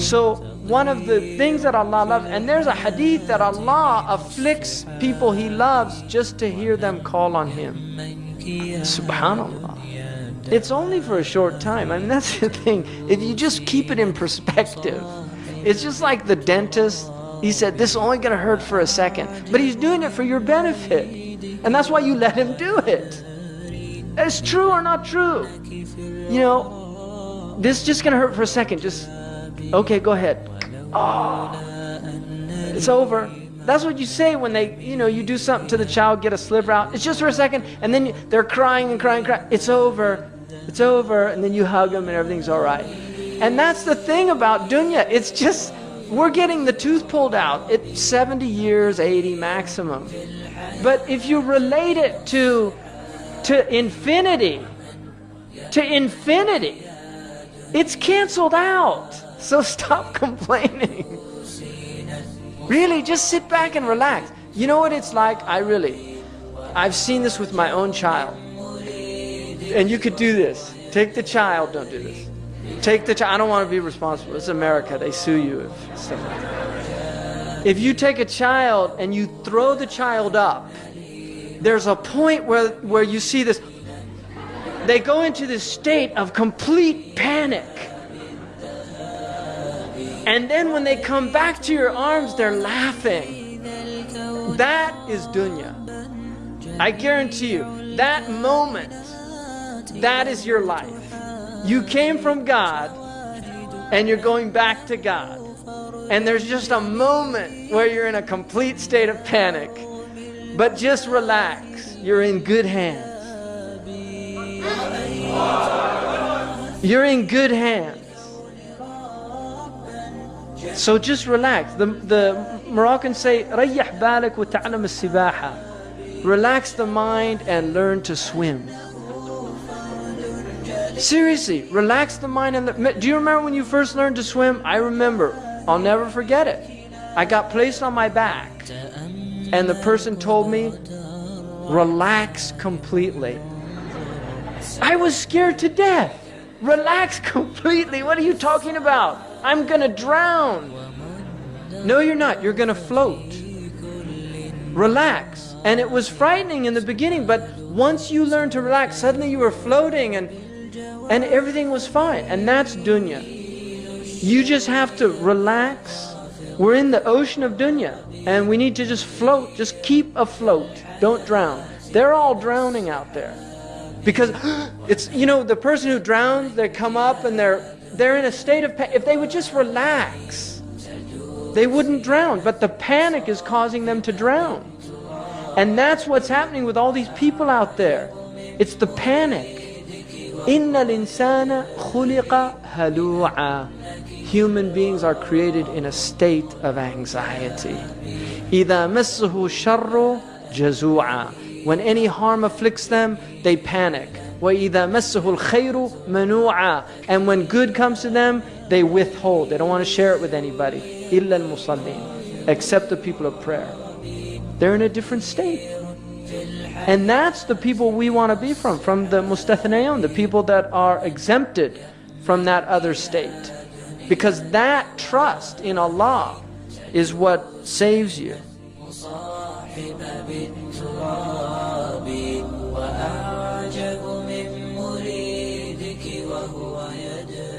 So one of the things that Allah loves, and there's a hadith that Allah afflicts people He loves just to hear them call on Him. Subhanallah. It's only for a short time. I mean, that's the thing. If you just keep it in perspective, it's just like the dentist. He said, this is only going to hurt for a second. But he's doing it for your benefit. And that's why you let him do it. It's true or not true. You know, this is just going to hurt for a second. Just, okay, go ahead. Oh, it's over. That's what you say when they, you know, you do something to the child, get a sliver out. It's just for a second. And then they're crying and crying and crying. It's over. It's over. And then you hug them and everything's all right. And that's the thing about dunya. It's just, we're getting the tooth pulled out. It's 70 years, 80 maximum. But if you relate it to infinity, it's canceled out. So stop complaining. Really, just sit back and relax. You know what it's like? I've seen this with my own child. And you could do this. Take the child, don't do this. Take the child, I don't want to be responsible. It's America, they sue you if stuff like that. If you take a child and you throw the child up, there's a point where you see this, they go into this state of complete panic. And then when they come back to your arms, they're laughing. That is dunya. I guarantee you, that moment, that is your life. You came from God, and you're going back to God. And there's just a moment where you're in a complete state of panic. But just relax. You're in good hands. You're in good hands. So just relax. The Moroccans say, ريح بالك وتعلم السباحة. Relax the mind and learn to swim. Seriously, relax the mind. Do you remember when you first learned to swim? I remember. I'll never forget it. I got placed on my back, and the person told me, relax completely. I was scared to death. Relax completely. What are you talking about? I'm going to drown. No, you're not. You're going to float. Relax. And it was frightening in the beginning, but once you learned to relax, suddenly you were floating and everything was fine. And that's dunya. You just have to relax. We're in the ocean of dunya, and we need to just float. Just keep afloat. Don't drown. They're all drowning out there. Because it's, you know, the person who drowns, they come up and they're in a state of panic. If they would just relax, they wouldn't drown. But the panic is causing them to drown. And that's what's happening with all these people out there. It's the panic. إِنَّ الْإِنسَانَ خُلِقَ هَلُوعًا. Human beings are created in a state of anxiety. إِذَا مَسَّهُ الشَّرُّ جَزُوعًا. When any harm afflicts them, they panic. وَإِذَا مَسَّهُ الْخَيْرُ مَنُوعًا. And when good comes to them, they withhold. They don't want to share it with anybody. إِلَّا الْمُصَلِّينَ. Except the people of prayer. They're in a different state. And that's the people we want to be from the mustathnayun, the people that are exempted from that other state. Because that trust in Allah is what saves you. وأعجب من مريدك وهو يدعو